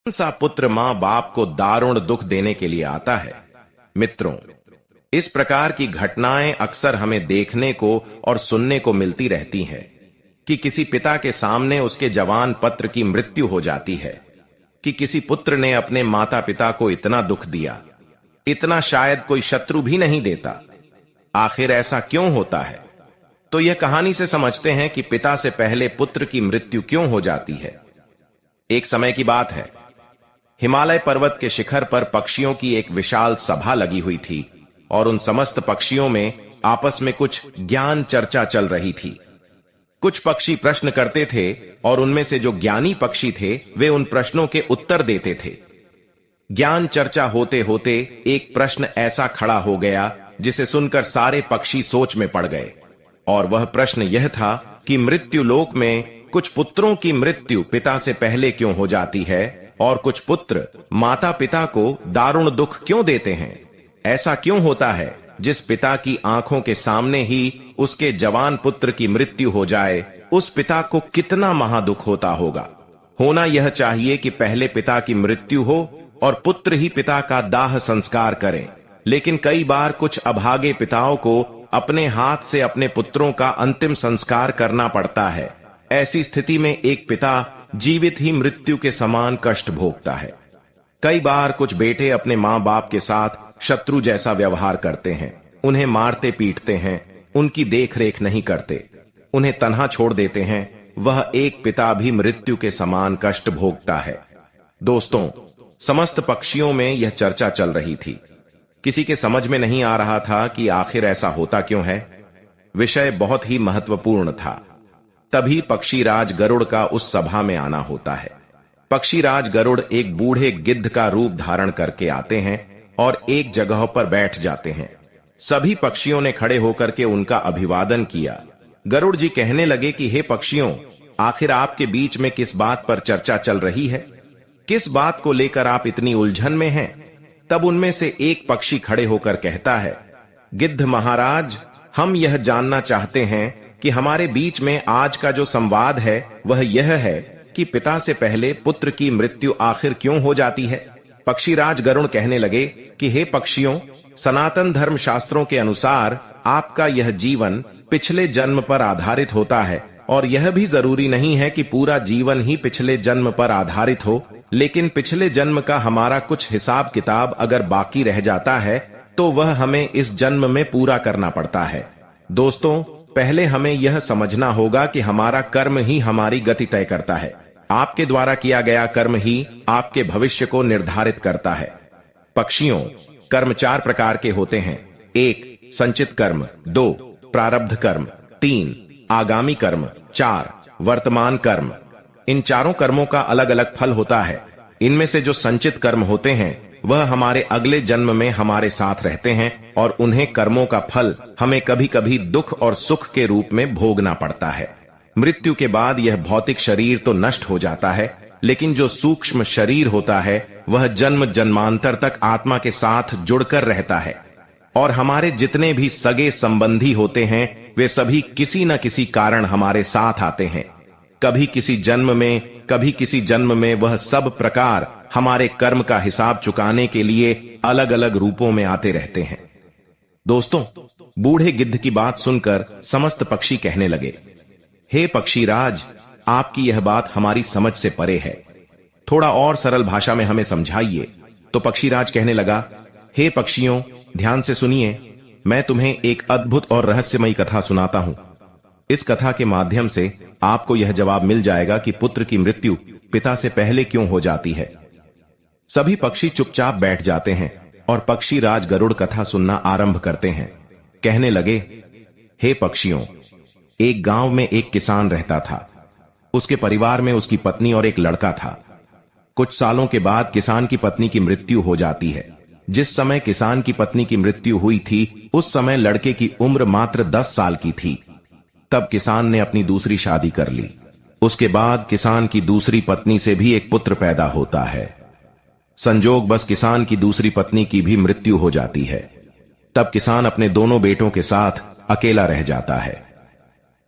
कौन सा पुत्र मां बाप को दारुण दुख देने के लिए आता है। मित्रों, इस प्रकार की घटनाएं अक्सर हमें देखने को और सुनने को मिलती रहती हैं कि किसी पिता के सामने उसके जवान पुत्र की मृत्यु हो जाती है, कि किसी पुत्र ने अपने माता पिता को इतना दुख दिया, इतना शायद कोई शत्रु भी नहीं देता। आखिर ऐसा क्यों होता है? तो यह कहानी से समझते हैं कि पिता से पहले पुत्र की मृत्यु क्यों हो जाती है। एक समय की बात है, हिमालय पर्वत के शिखर पर पक्षियों की एक विशाल सभा लगी हुई थी और उन समस्त पक्षियों में आपस में कुछ ज्ञान चर्चा चल रही थी। कुछ पक्षी प्रश्न करते थे और उनमें से जो ज्ञानी पक्षी थे वे उन प्रश्नों के उत्तर देते थे। ज्ञान चर्चा होते होते एक प्रश्न ऐसा खड़ा हो गया जिसे सुनकर सारे पक्षी सोच में पड़ गए, और वह प्रश्न यह था कि मृत्यु लोक में कुछ पुत्रों की मृत्यु पिता से पहले क्यों हो जाती है और कुछ पुत्र माता पिता को दारुण दुख क्यों देते हैं। ऐसा क्यों होता है जिस पिता की आंखों के सामने ही उसके जवान पुत्र की मृत्यु हो जाए, उस पिता को कितना महादुख होता होगा। होना यह चाहिए कि पहले पिता की मृत्यु हो और पुत्र ही पिता का दाह संस्कार करें, लेकिन कई बार कुछ अभागे पिताओं को अपने हाथ से अपने पुत्रों का अंतिम संस्कार करना पड़ता है। ऐसी स्थिति में एक पिता जीवित ही मृत्यु के समान कष्ट भोगता है। कई बार कुछ बेटे अपने मां बाप के साथ शत्रु जैसा व्यवहार करते हैं, उन्हें मारते पीटते हैं, उनकी देखरेख नहीं करते, उन्हें तन्हा छोड़ देते हैं। वह एक पिता भी मृत्यु के समान कष्ट भोगता है। दोस्तों, समस्त पक्षियों में यह चर्चा चल रही थी। किसी के समझ में नहीं आ रहा था कि आखिर ऐसा होता क्यों है। विषय बहुत ही महत्वपूर्ण था। तभी पक्षीराज गरुड़ का उस सभा में आना होता है। पक्षीराज गरुड़ एक बूढ़े गिद्ध का रूप धारण करके आते हैं और एक जगह पर बैठ जाते हैं। सभी पक्षियों ने खड़े होकर के उनका अभिवादन किया। गरुड़ जी कहने लगे कि हे पक्षियों, आखिर आपके बीच में किस बात पर चर्चा चल रही है? किस बात को लेकर आप इतनी उलझन में हैं? तब उनमें से एक पक्षी खड़े होकर कहता है, गिद्ध महाराज, हम यह जानना चाहते हैं कि हमारे बीच में आज का जो संवाद है वह यह है कि पिता से पहले पुत्र की मृत्यु आखिर क्यों हो जाती है। पक्षीराज गरुड़ कहने लगे कि हे पक्षियों, सनातन धर्म शास्त्रों के अनुसार आपका यह जीवन पिछले जन्म पर आधारित होता है, और यह भी जरूरी नहीं है कि पूरा जीवन ही पिछले जन्म पर आधारित हो, लेकिन पिछले जन्म का हमारा कुछ हिसाब किताब अगर बाकी रह जाता है तो वह हमें इस जन्म में पूरा करना पड़ता है। दोस्तों, पहले हमें यह समझना होगा कि हमारा कर्म ही हमारी गति तय करता है। आपके द्वारा किया गया कर्म ही आपके भविष्य को निर्धारित करता है। पक्षियों, कर्म 4 प्रकार के होते हैं। 1. संचित कर्म, 2. प्रारब्ध कर्म, 3. आगामी कर्म, 4. वर्तमान कर्म। इन चारों कर्मों का अलग अलग फल होता है। इनमें से जो संचित कर्म होते हैं वह हमारे अगले जन्म में हमारे साथ रहते हैं और उन्हें कर्मों का फल हमें कभी कभी दुख और सुख के रूप में भोगना पड़ता है। मृत्यु के बाद यह भौतिक शरीर तो नष्ट हो जाता है, लेकिन जो सूक्ष्म शरीर होता है वह जन्म जन्मांतर तक आत्मा के साथ जुड़कर रहता है। और हमारे जितने भी सगे संबंधी होते हैं वे सभी किसी न किसी कारण हमारे साथ आते हैं। कभी किसी जन्म में, कभी किसी जन्म में वह सब प्रकार हमारे कर्म का हिसाब चुकाने के लिए अलग अलग रूपों में आते रहते हैं। दोस्तों, बूढ़े गिद्ध की बात सुनकर समस्त पक्षी कहने लगे, हे पक्षीराज, आपकी यह बात हमारी समझ से परे है, थोड़ा और सरल भाषा में हमें समझाइए। तो पक्षीराज कहने लगा, हे पक्षियों, ध्यान से सुनिए, मैं तुम्हें एक अद्भुत और रहस्यमयी कथा सुनाता हूं। इस कथा के माध्यम से आपको यह जवाब मिल जाएगा कि पुत्र की मृत्यु पिता से पहले क्यों हो जाती है। सभी पक्षी चुपचाप बैठ जाते हैं और पक्षीराज गरुड़ कथा सुनना आरंभ करते हैं। कहने लगे, हे पक्षियों, एक गांव में एक किसान रहता था। उसके परिवार में उसकी पत्नी और एक लड़का था। कुछ सालों के बाद किसान की पत्नी की मृत्यु हो जाती है। जिस समय किसान की पत्नी की मृत्यु हुई थी उस समय लड़के की उम्र मात्र 10 साल की थी। तब किसान ने अपनी दूसरी शादी कर ली। उसके बाद किसान की दूसरी पत्नी से भी एक पुत्र पैदा होता है। संजोग बस किसान की दूसरी पत्नी की भी मृत्यु हो जाती है। तब किसान अपने दोनों बेटों के साथ अकेला रह जाता है।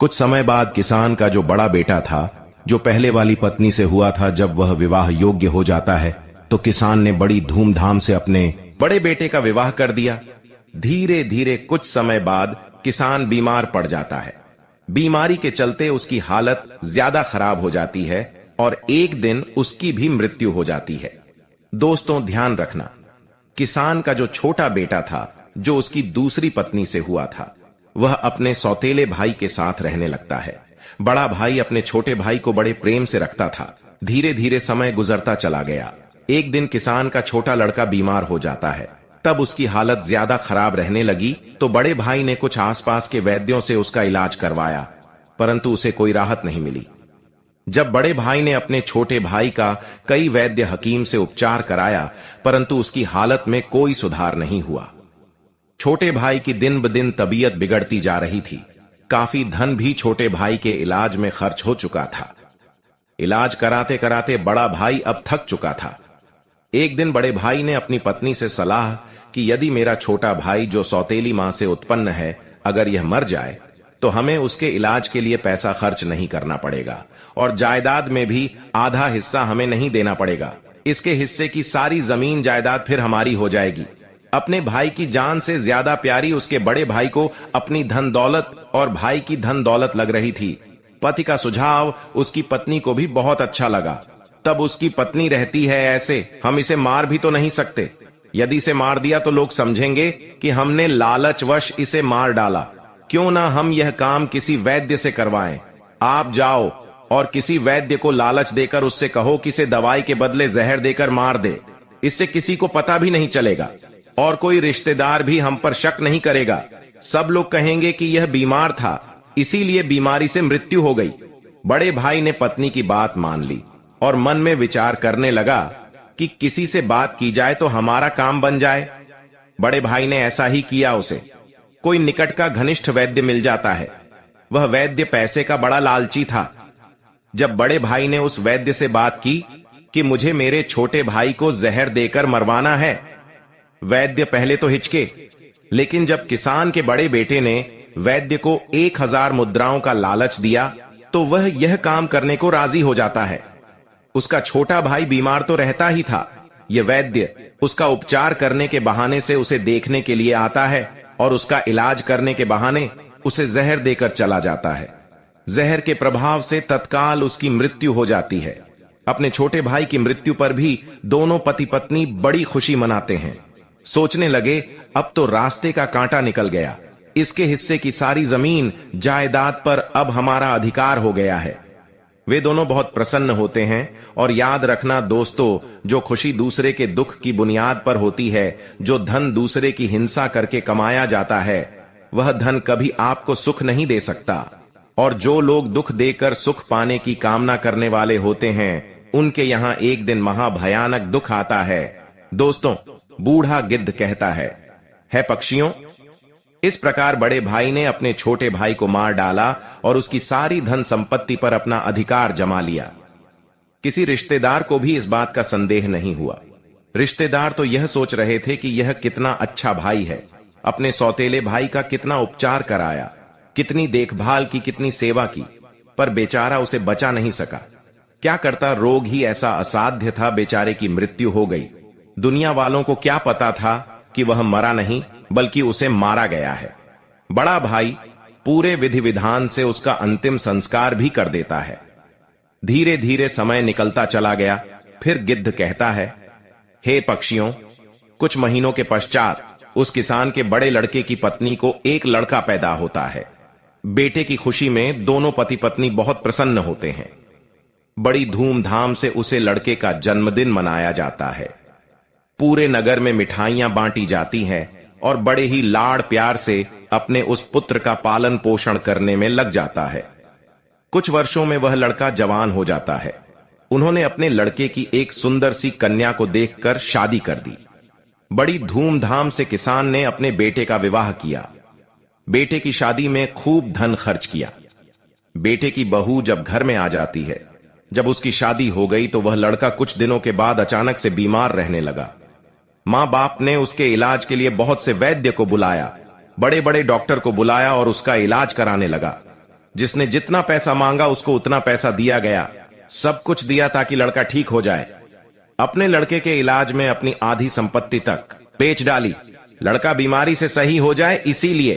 कुछ समय बाद किसान का जो बड़ा बेटा था जो पहले वाली पत्नी से हुआ था। जब वह विवाह योग्य हो जाता है तो किसान ने बड़ी धूमधाम से अपने बड़े बेटे का विवाह कर दिया। धीरे धीरे कुछ समय बाद किसान बीमार पड़ जाता है। बीमारी के चलते उसकी हालत ज्यादा खराब हो जाती है और एक दिन उसकी भी मृत्यु हो जाती है। दोस्तों, ध्यान रखना, किसान का जो छोटा बेटा था, जो उसकी दूसरी पत्नी से हुआ था, वह अपने सौतेले भाई के साथ रहने लगता है। बड़ा भाई अपने छोटे भाई को बड़े प्रेम से रखता था। धीरे धीरे समय गुजरता चला गया। एक दिन किसान का छोटा लड़का बीमार हो जाता है। तब उसकी हालत ज्यादा खराब रहने लगी तो बड़े भाई ने कुछ आसपास के वैद्यों से उसका इलाज करवाया, परंतु उसे कोई राहत नहीं मिली। जब बड़े भाई ने अपने छोटे भाई का कई वैद्य हकीम से उपचार कराया, परंतु उसकी हालत में कोई सुधार नहीं हुआ। छोटे भाई की दिन ब दिन तबीयत बिगड़ती जा रही थी। काफी धन भी छोटे भाई के इलाज में खर्च हो चुका था। इलाज कराते कराते बड़ा भाई अब थक चुका था। एक दिन बड़े भाई ने अपनी पत्नी से सलाह कि यदि मेरा छोटा भाई जो सौतेली मां से उत्पन्न है, अगर यह मर जाए तो हमें उसके इलाज के लिए पैसा खर्च नहीं करना पड़ेगा और जायदाद में भी आधा हिस्सा हमें नहीं देना पड़ेगा। इसके हिस्से की सारी जमीन जायदाद फिर हमारी हो जाएगी। अपने भाई की जान से ज्यादा प्यारी उसके बड़े भाई को अपनी धन दौलत और भाई की धन दौलत लग रही थी। पति का सुझाव उसकी पत्नी को भी बहुत अच्छा लगा। तब उसकी पत्नी रहती है ऐसे, हम इसे मार भी तो नहीं सकते। यदि इसे मार दिया तो लोग समझेंगे कि हमने लालचवश इसे मार डाला। क्यों ना हम यह काम किसी वैद्य से करवाएं। आप जाओ और किसी वैद्य को लालच देकर उससे कहो कि इसे दवाई के बदले जहर देकर मार दे। इससे किसी को पता भी नहीं चलेगा और कोई रिश्तेदार भी हम पर शक नहीं करेगा। सब लोग कहेंगे कि यह बीमार था, इसीलिए बीमारी से मृत्यु हो गई। बड़े भाई ने पत्नी की बात मान ली और मन में विचार करने लगा कि किसी से बात की जाए तो हमारा काम बन जाए। बड़े भाई ने ऐसा ही किया। उसे कोई निकट का घनिष्ठ वैद्य मिल जाता है। वह वैद्य पैसे का बड़ा लालची था। जब बड़े भाई ने उस वैद्य से बात की कि मुझे मेरे छोटे भाई को जहर देकर मरवाना है, वैद्य पहले तो हिचके, लेकिन जब किसान के बड़े बेटे ने वैद्य को 1000 मुद्राओं का लालच दिया तो वह यह काम करने को राजी हो जाता है। उसका छोटा भाई बीमार तो रहता ही था। यह वैद्य उसका उपचार करने के बहाने से उसे देखने के लिए आता है और उसका इलाज करने के बहाने उसे जहर देकर चला जाता है। जहर के प्रभाव से तत्काल उसकी मृत्यु हो जाती है। अपने छोटे भाई की मृत्यु पर भी दोनों पति पत्नी बड़ी खुशी मनाते हैं। सोचने लगे, अब तो रास्ते का कांटा निकल गया। इसके हिस्से की सारी जमीन जायदाद पर अब हमारा अधिकार हो गया है। वे दोनों बहुत प्रसन्न होते हैं। और याद रखना दोस्तों, जो खुशी दूसरे के दुख की बुनियाद पर होती है, जो धन दूसरे की हिंसा करके कमाया जाता है, वह धन कभी आपको सुख नहीं दे सकता। और जो लोग दुख देकर सुख पाने की कामना करने वाले होते हैं, उनके यहां एक दिन महाभयानक दुख आता है। दोस्तों, बूढ़ा गिद्ध कहता है पक्षियों। इस प्रकार बड़े भाई ने अपने छोटे भाई को मार डाला और उसकी सारी धन संपत्ति पर अपना अधिकार जमा लिया। किसी रिश्तेदार को भी इस बात का संदेह नहीं हुआ। रिश्तेदार तो यह सोच रहे थे कि यह कितना अच्छा भाई है, अपने सौतेले भाई का कितना उपचार कराया, कितनी देखभाल की, कितनी सेवा की, पर बेचारा उसे बचा नहीं सका। क्या करता, रोग ही ऐसा असाध्य था, बेचारे की मृत्यु हो गई। दुनिया वालों को क्या पता था कि वह मरा नहीं बल्कि उसे मारा गया है। बड़ा भाई पूरे विधि विधान से उसका अंतिम संस्कार भी कर देता है। धीरे धीरे समय निकलता चला गया। फिर गिद्ध कहता है, हे पक्षियों, कुछ महीनों के पश्चात उस किसान के बड़े लड़के की पत्नी को एक लड़का पैदा होता है। बेटे की खुशी में दोनों पति पत्नी बहुत प्रसन्न होते हैं। बड़ी धूमधाम से उसे लड़के का जन्मदिन मनाया जाता है। पूरे नगर में मिठाइयां बांटी जाती हैं और बड़े ही लाड़ प्यार से अपने उस पुत्र का पालन पोषण करने में लग जाता है। कुछ वर्षों में वह लड़का जवान हो जाता है। उन्होंने अपने लड़के की एक सुंदर सी कन्या को देखकर शादी कर दी। बड़ी धूमधाम से किसान ने अपने बेटे का विवाह किया। बेटे की शादी में खूब धन खर्च किया। बेटे की बहू जब घर में आ जाती है, जब उसकी शादी हो गई तो वह लड़का कुछ दिनों के बाद अचानक से बीमार रहने लगा। मां बाप ने उसके इलाज के लिए बहुत से वैद्य को बुलाया, बड़े बड़े डॉक्टर को बुलाया और उसका इलाज कराने लगा। जिसने जितना पैसा मांगा उसको उतना पैसा दिया गया। सब कुछ दिया ताकि लड़का ठीक हो जाए। अपने लड़के के इलाज में अपनी आधी संपत्ति तक बेच डाली, लड़का बीमारी से सही हो जाए इसीलिए।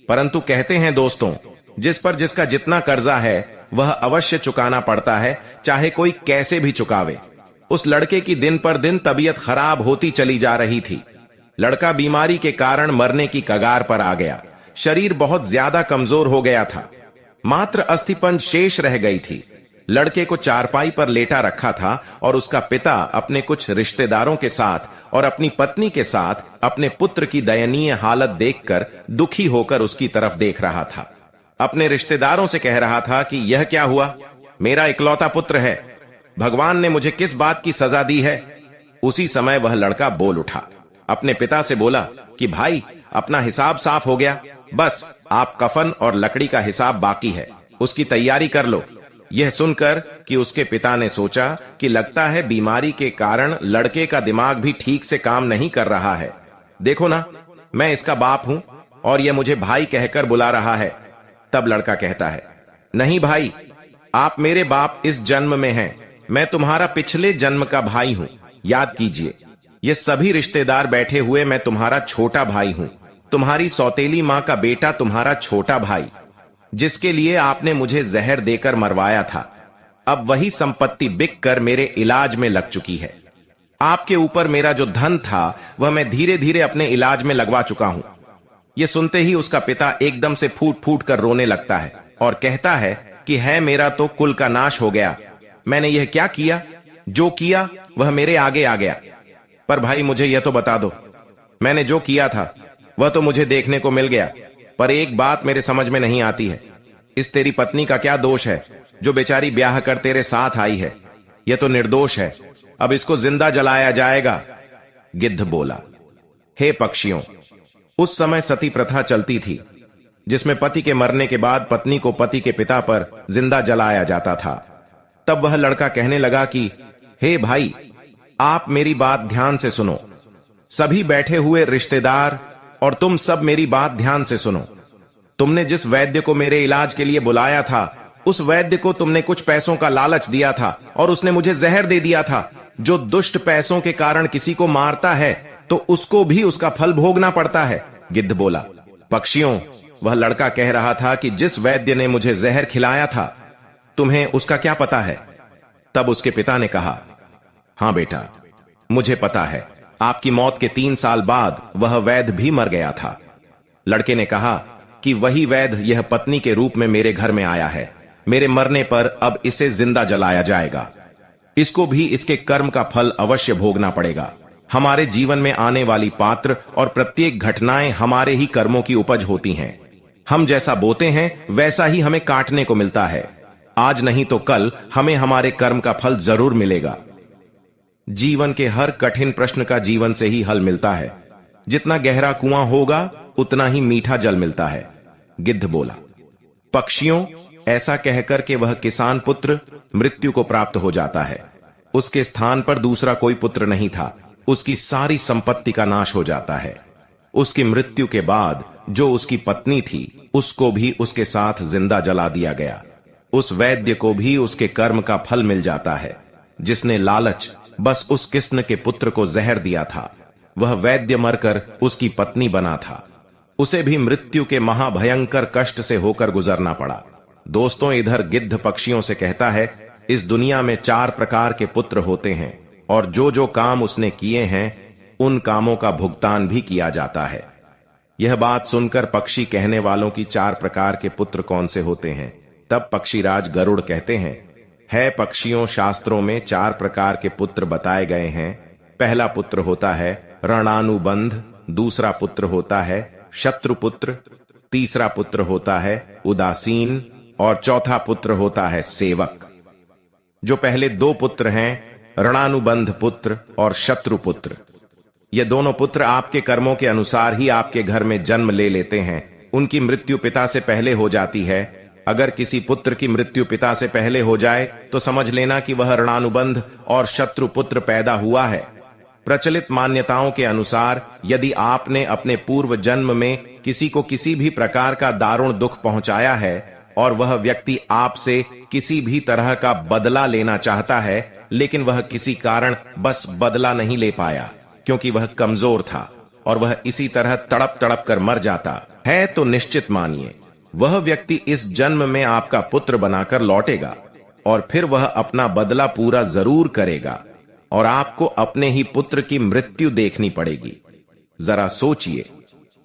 परंतु कहते हैं दोस्तों, जिस पर जिसका जितना कर्जा है वह अवश्य चुकाना पड़ता है, चाहे कोई कैसे भी चुकावे। उस लड़के की दिन पर दिन तबीयत खराब होती चली जा रही थी। लड़का बीमारी के कारण मरने की कगार पर आ गया। शरीर बहुत ज्यादा कमजोर हो गया था, मात्र अस्थिपंज शेष रह गई थी। लड़के को चारपाई पर लेटा रखा था और उसका पिता अपने कुछ रिश्तेदारों के साथ और अपनी पत्नी के साथ अपने पुत्र की दयनीय हालत देखकर दुखी होकर उसकी तरफ देख रहा था। अपने रिश्तेदारों से कह रहा था कि यह क्या हुआ, मेरा इकलौता पुत्र है, भगवान ने मुझे किस बात की सजा दी है। उसी समय वह लड़का बोल उठा, अपने पिता से बोला कि भाई, अपना हिसाब साफ हो गया, बस आप कफन और लकड़ी का हिसाब बाकी है, उसकी तैयारी कर लो। यह सुनकर कि उसके पिता ने सोचा कि लगता है बीमारी के कारण लड़के का दिमाग भी ठीक से काम नहीं कर रहा है। देखो ना, मैं इसका बाप हूं और यह मुझे भाई कहकर बुला रहा है। तब लड़का कहता है, नहीं भाई, आप मेरे बाप इस जन्म में हैं, मैं तुम्हारा पिछले जन्म का भाई हूं, याद कीजिए। ये सभी रिश्तेदार बैठे हुए, मैं तुम्हारा छोटा भाई हूं, तुम्हारी सौतेली मां का बेटा तुम्हारा छोटा भाई, जिसके लिए आपने मुझे जहर देकर मरवाया था। अब वही संपत्ति बिक कर मेरे इलाज में लग चुकी है। आपके ऊपर मेरा जो धन था वह मैं धीरे धीरे अपने इलाज में लगवा चुका हूं। यह सुनते ही उसका पिता एकदम से फूट फूट कर रोने लगता है और कहता है कि है मेरा तो कुल का नाश हो गया। मैंने यह क्या किया, जो किया वह मेरे आगे आ गया। पर भाई मुझे यह तो बता दो, मैंने जो किया था वह तो मुझे देखने को मिल गया, पर एक बात मेरे समझ में नहीं आती है, इस तेरी पत्नी का क्या दोष है जो बेचारी ब्याह कर तेरे साथ आई है? यह तो निर्दोष है, अब इसको जिंदा जलाया जाएगा। गिद्ध बोला, हे पक्षियों, उस समय सती प्रथा चलती थी, जिसमें पति के मरने के बाद पत्नी को पति के पिता पर जिंदा जलाया जाता था। तब वह लड़का कहने लगा कि हे भाई, आप मेरी बात ध्यान से सुनो, सभी बैठे हुए रिश्तेदार और तुम सब मेरी बात ध्यान से सुनो। तुमने जिस वैद्य को मेरे इलाज के लिए बुलाया था, उस वैद्य को तुमने कुछ पैसों का लालच दिया था और उसने मुझे जहर दे दिया था। जो दुष्ट पैसों के कारण किसी को मारता है तो उसको भी उसका फल भोगना पड़ता है। गिद्ध बोला, पक्षियों, वह लड़का कह रहा था कि जिस वैद्य ने मुझे जहर खिलाया था, तुम्हें उसका क्या पता है? तब उसके पिता ने कहा, हां बेटा, मुझे पता है, आपकी मौत के 3 साल बाद वह वैद्य भी मर गया था। लड़के ने कहा कि वही वैद्य यह पत्नी के रूप में मेरे घर में आया है। मेरे मरने पर अब इसे जिंदा जलाया जाएगा। इसको भी इसके कर्म का फल अवश्य भोगना पड़ेगा। हमारे जीवन में आने वाली पात्र और प्रत्येक घटनाएं हमारे ही कर्मों की उपज होती हैं। हम जैसा बोते हैं वैसा ही हमें काटने को मिलता है। आज नहीं तो कल हमें हमारे कर्म का फल जरूर मिलेगा। जीवन के हर कठिन प्रश्न का जीवन से ही हल मिलता है। जितना गहरा कुआं होगा उतना ही मीठा जल मिलता है। गिद्ध बोला, पक्षियों, ऐसा कहकर के वह किसान पुत्र मृत्यु को प्राप्त हो जाता है। उसके स्थान पर दूसरा कोई पुत्र नहीं था। उसकी सारी संपत्ति का नाश हो जाता है। उसकी मृत्यु के बाद जो उसकी पत्नी थी उसको भी उसके साथ जिंदा जला दिया गया। उस वैद्य को भी उसके कर्म का फल मिल जाता है। जिसने लालच बस उस किस्न के पुत्र को जहर दिया था, वह वैद्य मरकर उसकी पत्नी बना था। उसे भी मृत्यु के महाभयंकर कष्ट से होकर गुजरना पड़ा। दोस्तों, इधर गिद्ध पक्षियों से कहता है, इस दुनिया में 4 प्रकार के पुत्र होते हैं और जो जो काम उसने किए हैं उन कामों का भुगतान भी किया जाता है। यह बात सुनकर पक्षी कहने वालों की 4 प्रकार के पुत्र कौन से होते हैं? तब पक्षीराज गरुड़ कहते हैं, है पक्षियों, शास्त्रों में 4 प्रकार के पुत्र बताए गए हैं। पहला पुत्र होता है ऋणानुबंध, दूसरा पुत्र होता है शत्रुपुत्र, तीसरा पुत्र होता है उदासीन और चौथा पुत्र होता है सेवक। जो पहले 2 पुत्र हैं, ऋणानुबंध पुत्र और शत्रुपुत्र, ये दोनों पुत्र आपके कर्मों के अनुसार ही आपके घर में जन्म ले लेते हैं। उनकी मृत्यु पिता से पहले हो जाती है। अगर किसी पुत्र की मृत्यु पिता से पहले हो जाए तो समझ लेना कि वह ऋणानुबंध और शत्रुपुत्र पैदा हुआ है। प्रचलित मान्यताओं के अनुसार यदि आपने अपने पूर्व जन्म में किसी को किसी भी प्रकार का दारुण दुख पहुंचाया है और वह व्यक्ति आपसे किसी भी तरह का बदला लेना चाहता है, लेकिन वह किसी कारण बस बदला नहीं ले पाया क्योंकि वह कमजोर था और वह इसी तरह तड़प तड़प कर मर जाता है, तो निश्चित मानिए वह व्यक्ति इस जन्म में आपका पुत्र बनाकर लौटेगा और फिर वह अपना बदला पूरा जरूर करेगा और आपको अपने ही पुत्र की मृत्यु देखनी पड़ेगी। जरा सोचिए,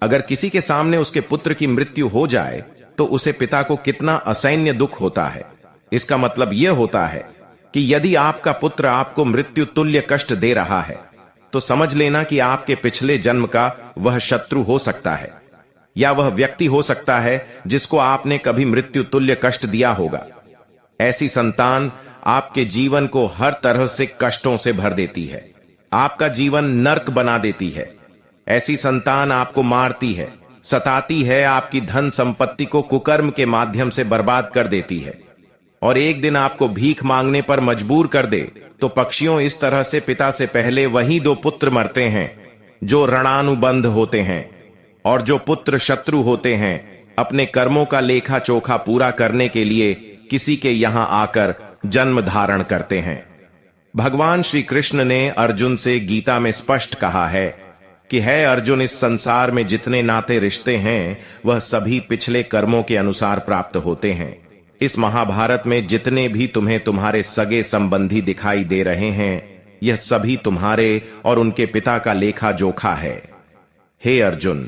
अगर किसी के सामने उसके पुत्र की मृत्यु हो जाए तो उसे पिता को कितना असहनीय दुख होता है। इसका मतलब यह होता है कि यदि आपका पुत्र आपको मृत्यु तुल्य कष्ट दे रहा है तो समझ लेना कि आपके पिछले जन्म का वह शत्रु हो सकता है या वह व्यक्ति हो सकता है जिसको आपने कभी मृत्यु तुल्य कष्ट दिया होगा। ऐसी संतान आपके जीवन को हर तरह से कष्टों से भर देती है, आपका जीवन नर्क बना देती है। ऐसी संतान आपको मारती है, सताती है, आपकी धन संपत्ति को कुकर्म के माध्यम से बर्बाद कर देती है और एक दिन आपको भीख मांगने पर मजबूर कर दे तो पक्षियों इस तरह से पिता से पहले वही दो पुत्र मरते हैं जो ऋणानुबंध होते हैं और जो पुत्र शत्रु होते हैं अपने कर्मों का लेखा चोखा पूरा करने के लिए किसी के यहां आकर जन्म धारण करते हैं। भगवान श्री कृष्ण ने अर्जुन से गीता में स्पष्ट कहा है कि है अर्जुन, इस संसार में जितने नाते रिश्ते हैं वह सभी पिछले कर्मों के अनुसार प्राप्त होते हैं। इस महाभारत में जितने भी तुम्हें तुम्हारे सगे संबंधी दिखाई दे रहे हैं यह सभी तुम्हारे और उनके पिता का लेखा जोखा है। हे अर्जुन,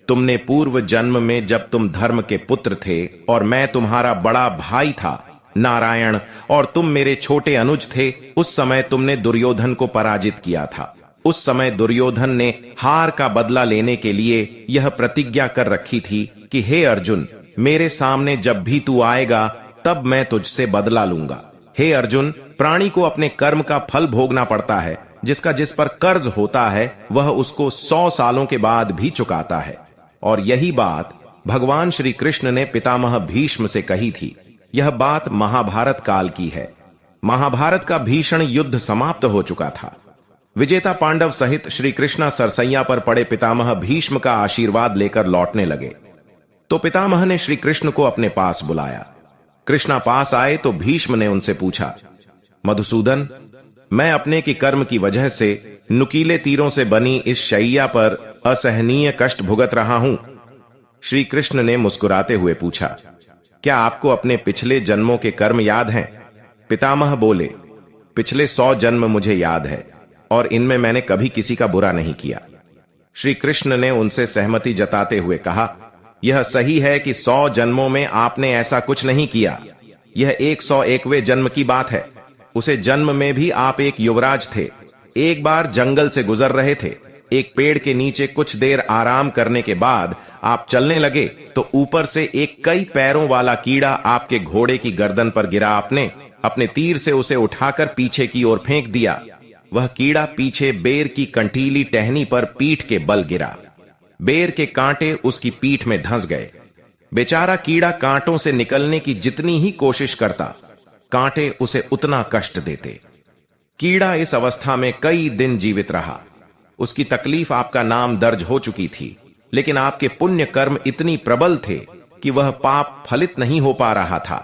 तुमने पूर्व जन्म में जब तुम धर्म के पुत्र थे और मैं तुम्हारा बड़ा भाई था नारायण और तुम मेरे छोटे अनुज थे, उस समय तुमने दुर्योधन को पराजित किया था। उस समय दुर्योधन ने हार का बदला लेने के लिए यह प्रतिज्ञा कर रखी थी कि हे अर्जुन, मेरे सामने जब भी तू आएगा तब मैं तुझसे बदला लूंगा। हे अर्जुन, प्राणी को अपने कर्म का फल भोगना पड़ता है। जिसका जिस पर कर्ज होता है वह उसको 100 सालों के बाद भी चुकाता है। और यही बात भगवान श्री कृष्ण ने पितामह भीष्म से कही थी। यह बात महाभारत काल की है। महाभारत का भीषण युद्ध समाप्त हो चुका था। विजेता पांडव सहित श्री कृष्णा सरसैया पर पड़े पितामह भीष्म का आशीर्वाद लेकर लौटने लगे तो पितामह ने श्री कृष्ण को अपने पास बुलाया। कृष्णा पास आए तो भीष्म ने उनसे पूछा, मधुसूदन, मैं अपने की कर्म की वजह से नुकीले तीरों से बनी इस शैया पर असहनीय कष्ट भुगत रहा हूं। श्री कृष्ण ने मुस्कुराते हुए पूछा, क्या आपको अपने पिछले जन्मों के कर्म याद हैं? पितामह बोले, पिछले 100 जन्म मुझे याद है और इनमें मैंने कभी किसी का बुरा नहीं किया। श्री कृष्ण ने उनसे सहमति जताते हुए कहा, यह सही है कि 100 जन्मों में आपने ऐसा कुछ नहीं किया। यह 101वें जन्म की बात है। उसे जन्म में भी आप एक युवराज थे। एक बार जंगल से गुजर रहे थे। एक पेड़ के नीचे कुछ देर आराम करने के बाद आप चलने लगे तो ऊपर से एक कई पैरों वाला कीड़ा आपके घोड़े की गर्दन पर गिरा। आपने अपने तीर से उसे उठाकर पीछे की ओर फेंक दिया। वह कीड़ा पीछे बेर की कंटीली टहनी पर पीठ के बल गिरा। बेर के कांटे उसकी पीठ में धंस गए। बेचारा कीड़ा कांटों से निकलने की जितनी ही कोशिश करता, कांटे उसे उतना कष्ट देते। कीड़ा इस अवस्था में कई दिन जीवित रहा। उसकी तकलीफ आपका नाम दर्ज हो चुकी थी, लेकिन आपके पुण्य कर्म इतनी प्रबल थे कि वह पाप फलित नहीं हो पा रहा था।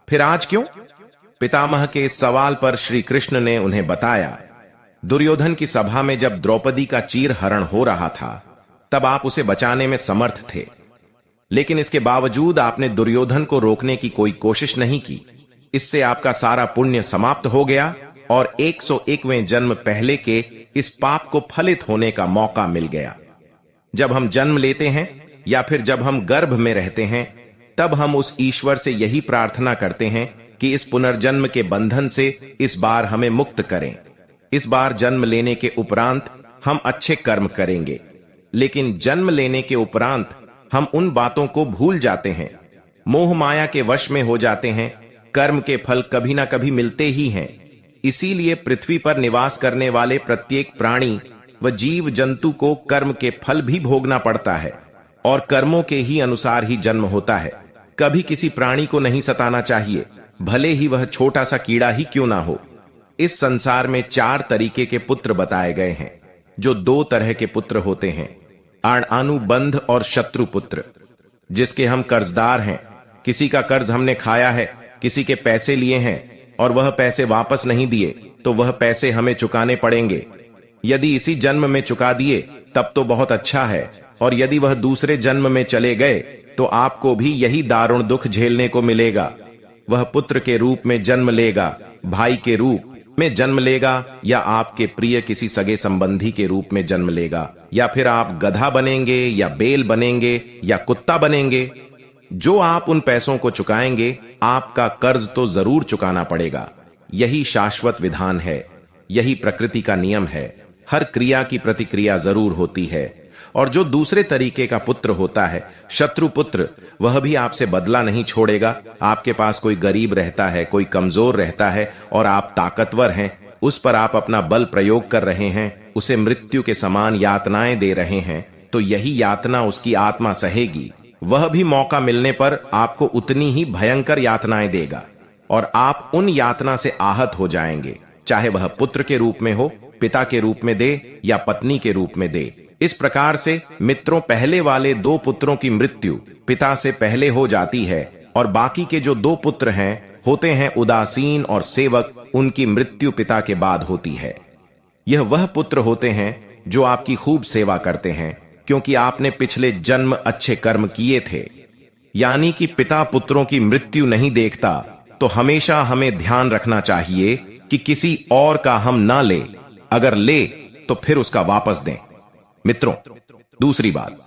फिर आज क्यों? पितामह के इस सवाल पर श्री कृष्ण ने उन्हें बताया, दुर्योधन की सभा में जब द्रौपदी का चीरहरण हो रहा था तब आप उसे बचाने में समर्थ थे, लेकिन इसके बावजूद आपने दुर्योधन को रोकने की कोई कोशिश नहीं की। इससे आपका सारा पुण्य समाप्त हो गया और 101वें जन्म पहले के इस पाप को फलित होने का मौका मिल गया। जब हम जन्म लेते हैं या फिर जब हम गर्भ में रहते हैं तब हम उस ईश्वर से यही प्रार्थना करते हैं कि इस पुनर्जन्म के बंधन से इस बार हमें मुक्त करें। इस बार जन्म लेने के उपरांत हम अच्छे कर्म करेंगे, लेकिन जन्म लेने के उपरांत हम उन बातों को भूल जाते हैं, मोह माया के वश में हो जाते हैं। कर्म के फल कभी ना कभी मिलते ही हैं। इसीलिए पृथ्वी पर निवास करने वाले प्रत्येक प्राणी व जीव जंतु को कर्म के फल भी भोगना पड़ता है और कर्मों के ही अनुसार ही जन्म होता है। कभी किसी प्राणी को नहीं सताना चाहिए, भले ही वह छोटा सा कीड़ा ही क्यों ना हो। इस संसार में 4 तरीके के पुत्र बताए गए हैं, जो 2 तरह के पुत्र होते हैं, अनुबंध और शत्रु पुत्र। जिसके हम कर्जदार हैं, किसी का कर्ज हमने खाया है, किसी के पैसे लिए हैं और वह पैसे वापस नहीं दिए, तो वह पैसे हमें चुकाने पड़ेंगे। यदि इसी जन्म में चुका दिए तब तो बहुत अच्छा है, और यदि वह दूसरे जन्म में चले गए तो आपको भी यही दारुण दुख झेलने को मिलेगा। वह पुत्र के रूप में जन्म लेगा, भाई के रूप में जन्म लेगा, या आपके प्रिय किसी सगे संबंधी के रूप में जन्म लेगा, या फिर आप गधा बनेंगे या बैल बनेंगे या कुत्ता बनेंगे। जो आप उन पैसों को चुकाएंगे, आपका कर्ज तो जरूर चुकाना पड़ेगा। यही शाश्वत विधान है, यही प्रकृति का नियम है। हर क्रिया की प्रतिक्रिया जरूर होती है। और जो दूसरे तरीके का पुत्र होता है, शत्रु पुत्र, वह भी आपसे बदला नहीं छोड़ेगा। आपके पास कोई गरीब रहता है, कोई कमजोर रहता है और आप ताकतवर हैं, उस पर आप अपना बल प्रयोग कर रहे हैं, उसे मृत्यु के समान यातनाएं दे रहे हैं, तो यही यातना उसकी आत्मा सहेगी। वह भी मौका मिलने पर आपको उतनी ही भयंकर यातनाएं देगा और आप उन यातना से आहत हो जाएंगे, चाहे वह पुत्र के रूप में हो, पिता के रूप में दे या पत्नी के रूप में दे। इस प्रकार से मित्रों, पहले वाले 2 पुत्रों की मृत्यु पिता से पहले हो जाती है और बाकी के जो 2 पुत्र हैं होते हैं उदासीन और सेवक, उनकी मृत्यु पिता के बाद होती है। यह वह पुत्र होते हैं जो आपकी खूब सेवा करते हैं, क्योंकि आपने पिछले जन्म अच्छे कर्म किए थे। यानी कि पिता पुत्रों की मृत्यु नहीं देखता, तो हमेशा हमें ध्यान रखना चाहिए कि किसी और का हम ना ले, अगर ले तो फिर उसका वापस दें। मित्रों, दूसरी बात,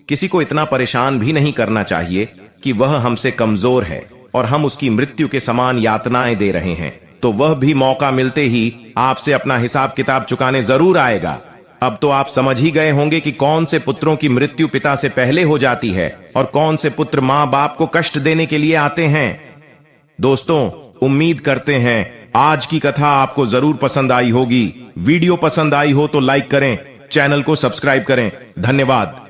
किसी को इतना परेशान भी नहीं करना चाहिए कि वह हमसे कमजोर है और हम उसकी मृत्यु के समान यातनाएं दे रहे हैं, तो वह भी मौका मिलते ही आपसे अपना हिसाब किताब चुकाने जरूर आएगा। अब तो आप समझ ही गए होंगे कि कौन से पुत्रों की मृत्यु पिता से पहले हो जाती है और कौन से पुत्र मां बाप को कष्ट देने के लिए आते हैं। दोस्तों, उम्मीद करते हैं आज की कथा आपको जरूर पसंद आई होगी। वीडियो पसंद आई हो तो लाइक करें, चैनल को सब्सक्राइब करें। धन्यवाद।